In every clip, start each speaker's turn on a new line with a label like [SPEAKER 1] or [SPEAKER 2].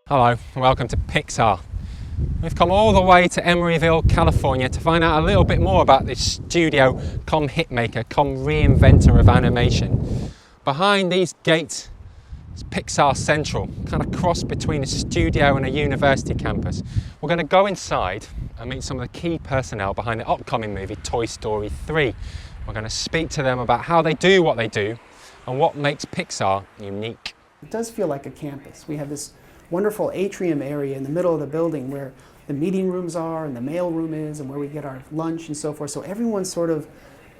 [SPEAKER 1] Hello and welcome to Pixar. We've come all the way to Emeryville, California to find out a little bit more about this studio come hitmaker, come reinventor of animation. Behind these gates is Pixar Central, kind of cross between a studio and a university campus. We're going to go inside and meet some of the key personnel behind the upcoming movie Toy Story 3. We're going to speak to them about how they do what they do and what makes Pixar unique.
[SPEAKER 2] It does feel like a campus. We have this wonderful atrium area in the middle of the building where the meeting rooms are and the mail room is and where we get our lunch and so forth. So everyone sort of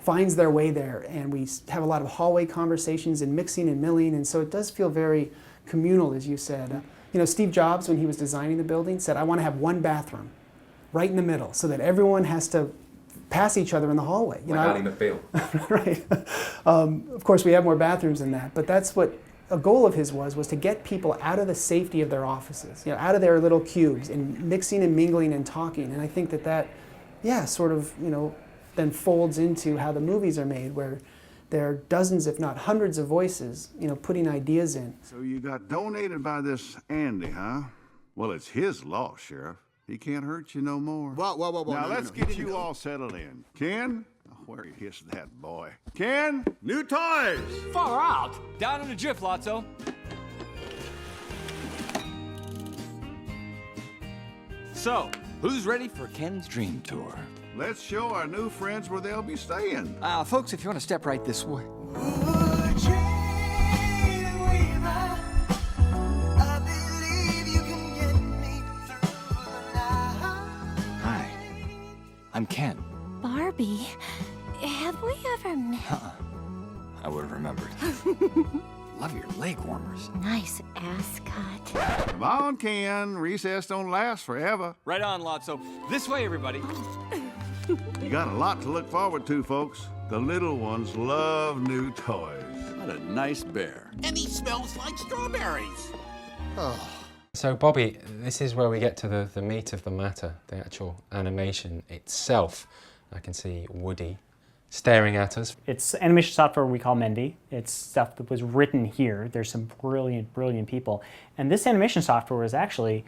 [SPEAKER 2] finds their way there, and we have a lot of hallway conversations and mixing and milling, and so it does feel very communal, as you said. You know, Steve Jobs, when he was designing the building, said, I want to have one bathroom right in the middle so that everyone has to pass each other in the hallway. You
[SPEAKER 3] like Ally McBeal.
[SPEAKER 2] Right. Of course, we have more bathrooms than that, but that's what a goal of his was to get people out of the safety of their offices, out of their little cubes and mixing and mingling and talking. And I think that sort of, then folds into how the movies are made, where there are dozens, if not hundreds of voices, putting ideas in.
[SPEAKER 4] So you got donated by this Andy, huh? Well, it's his loss, Sheriff. He can't hurt you no more.
[SPEAKER 5] Whoa.
[SPEAKER 4] Now let's get you all settled in. Ken? Where is that boy? Ken, new toys!
[SPEAKER 5] Far out! Down in a jiff, Lotso. So, who's ready for Ken's dream tour?
[SPEAKER 4] Let's show our new friends where they'll be staying.
[SPEAKER 5] Folks, if you want to step right this way. Hi, I'm Ken.
[SPEAKER 6] Barbie, have we ever met?
[SPEAKER 5] I would have remembered. Love your leg warmers.
[SPEAKER 6] Nice ass cut.
[SPEAKER 4] Come on, Ken. Recess don't last forever.
[SPEAKER 5] Right on, Lotso. This way, everybody.
[SPEAKER 4] You got a lot to look forward to, folks. The little ones love new toys.
[SPEAKER 5] What a nice bear.
[SPEAKER 7] And he smells like strawberries.
[SPEAKER 1] So Bobby, this is where we get to the meat of the matter, the actual animation itself. I can see Woody staring at us.
[SPEAKER 8] It's animation software we call Mendy. It's stuff that was written here. There's some brilliant people. And this animation software was actually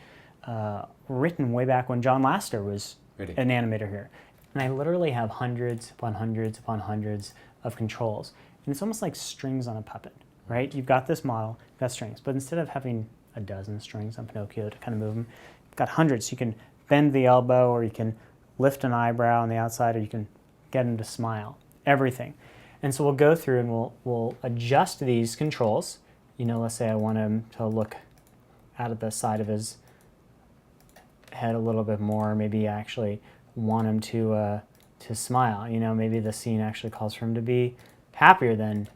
[SPEAKER 8] written way back when John Lasseter was an animator here. And I literally have hundreds upon hundreds upon hundreds of controls. And it's almost like strings on a puppet, right? You've got this model, you've got strings, but instead of having a dozen strings on Pinocchio to kind of move them, you've got hundreds. You can bend the elbow, or you can lift an eyebrow on the outside, or you can get him to smile, everything. And so we'll go through and we'll adjust these controls. Let's say I want him to look out of the side of his head a little bit more, maybe I actually want him to smile. Maybe the scene actually calls for him to be happier than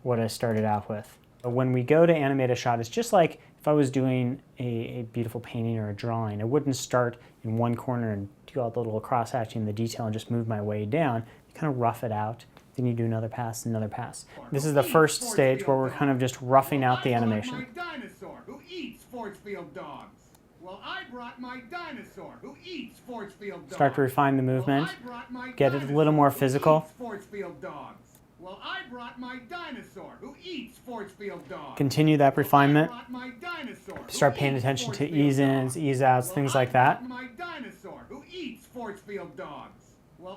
[SPEAKER 8] what I started out with. When we go to animate a shot, it's just like if I was doing a beautiful painting or a drawing. I wouldn't start in one corner and do all the little cross-hatching and the detail and just move my way down. You kind of rough it out, then you do another pass, another pass. This is the first stage where we're kind of just roughing out the animation.
[SPEAKER 9] My dinosaur who eats Forcefield dogs. Well, I brought my dinosaur who eats Forcefield dogs.
[SPEAKER 8] Start to refine the movement, get it a little more physical.
[SPEAKER 9] Forcefield dogs. Well, I brought my dinosaur who eats Forcefield dogs.
[SPEAKER 8] Continue that refinement. Start paying attention to ease-ins, ease-outs, things like that.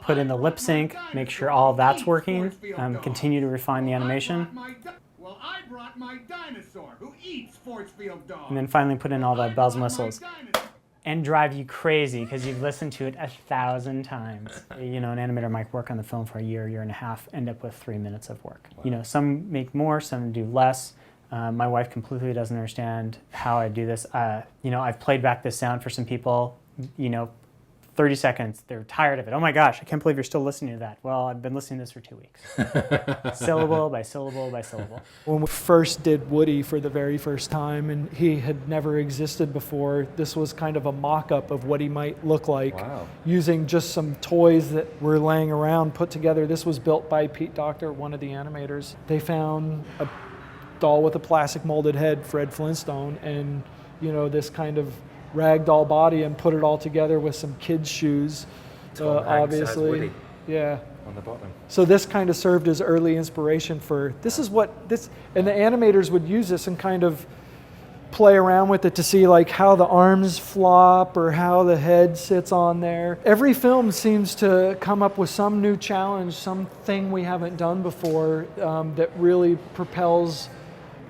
[SPEAKER 8] Put in the lip sync, make sure all that's working. Continue to refine the animation. And then finally put in all the bells and whistles. And drive you crazy because you've listened to it 1,000 times. An animator might work on the film for a year and a half, end up with 3 minutes of work. Wow. Some make more, some do less. My wife completely doesn't understand how I do this. I've played back this sound for some people, 30 seconds, they're tired of it. Oh my gosh, I can't believe you're still listening to that. Well, I've been listening to this for 2 weeks. Syllable by syllable by syllable.
[SPEAKER 10] When we first did Woody for the very first time, and he had never existed before, this was kind of a mock-up of what he might look like.
[SPEAKER 3] Wow.
[SPEAKER 10] Using just some toys that were laying around, put together. This was built by Pete Docter, one of the animators. They found a doll with a plastic molded head, Fred Flintstone, and this kind of ragdoll body, and put it all together with some kids' shoes, obviously. Yeah.
[SPEAKER 3] On the bottom.
[SPEAKER 10] So this kind of served as early inspiration for, this is what this, and the animators would use this and kind of play around with it to see like how the arms flop or how the head sits on there. Every film seems to come up with some new challenge, something we haven't done before that really propels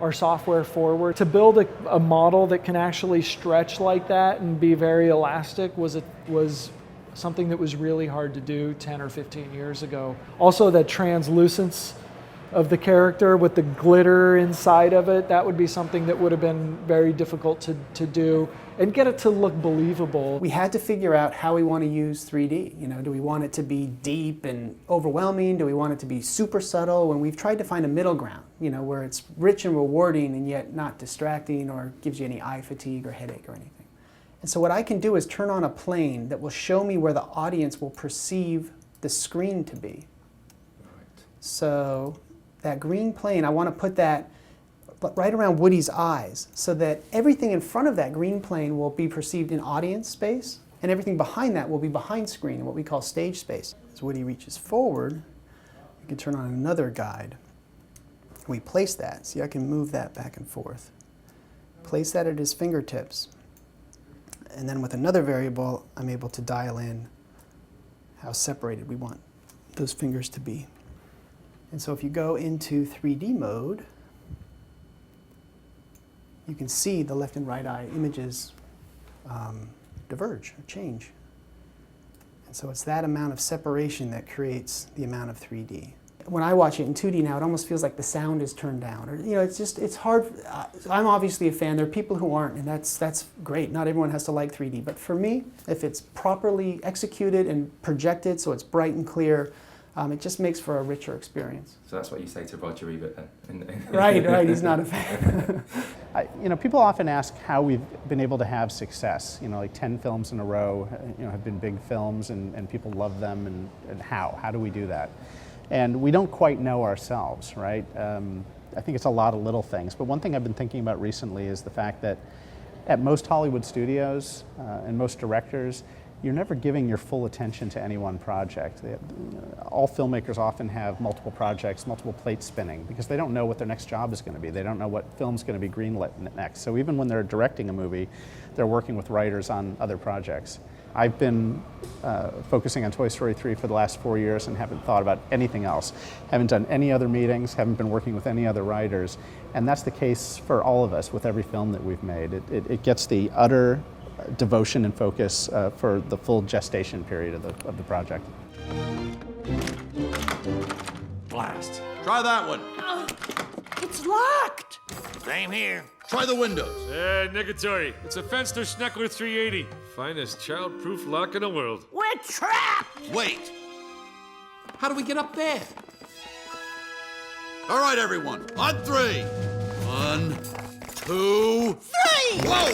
[SPEAKER 10] our software forward. To build a model that can actually stretch like that and be very elastic was something that was really hard to do 10 or 15 years ago. Also, the translucence of the character with the glitter inside of it, that would be something that would have been very difficult to do and get it to look believable.
[SPEAKER 2] We had to figure out how we want to use 3D. You know, do we want it to be deep and overwhelming? Do we want it to be super subtle? And we've tried to find a middle ground, you know, where it's rich and rewarding and yet not distracting or gives you any eye fatigue or headache or anything. And so what I can do is turn on a plane that will show me where the audience will perceive the screen to be. Right. So that green plane, I want to put that right around Woody's eyes so that everything in front of that green plane will be perceived in audience space and everything behind that will be behind screen in what we call stage space. As Woody reaches forward, we can turn on another guide. We place that. See, I can move that back and forth. Place that at his fingertips. And then with another variable, I'm able to dial in how separated we want those fingers to be. And so if you go into 3D mode, you can see the left and right eye images diverge or change. And so it's that amount of separation that creates the amount of 3D. When I watch it in 2D now, it almost feels like the sound is turned down. Or, you know, it's hard. I'm obviously a fan. There are people who aren't, and that's great. Not everyone has to like 3D. But for me, if it's properly executed and projected so it's bright and clear, it just makes for a richer experience.
[SPEAKER 3] So that's what you say to Roger Ebert then?
[SPEAKER 2] Right, he's not a fan.
[SPEAKER 11] You know, people often ask how we've been able to have success. You know, like 10 films in a row, you know, have been big films and people love them, and how do we do that? And we don't quite know ourselves, right? I think it's a lot of little things, but one thing I've been thinking about recently is the fact that at most Hollywood studios and most directors, you're never giving your full attention to any one project. All filmmakers often have multiple projects, multiple plates spinning, because they don't know what their next job is going to be. They don't know what film's going to be greenlit next. So even when they're directing a movie, they're working with writers on other projects. I've been focusing on Toy Story 3 for the last 4 years and haven't thought about anything else. Haven't done any other meetings, haven't been working with any other writers. And that's the case for all of us with every film that we've made. It gets the utter devotion and focus for the full gestation period of the project.
[SPEAKER 7] Blast. Try that one.
[SPEAKER 12] It's locked.
[SPEAKER 7] Same here. Try the windows.
[SPEAKER 13] Negatory. It's a Fenster Schneckler 380. Finest child-proof lock in the world.
[SPEAKER 12] We're trapped.
[SPEAKER 7] Wait. How do we get up there? All right, everyone. On 3. 1, 2, 3. Whoa!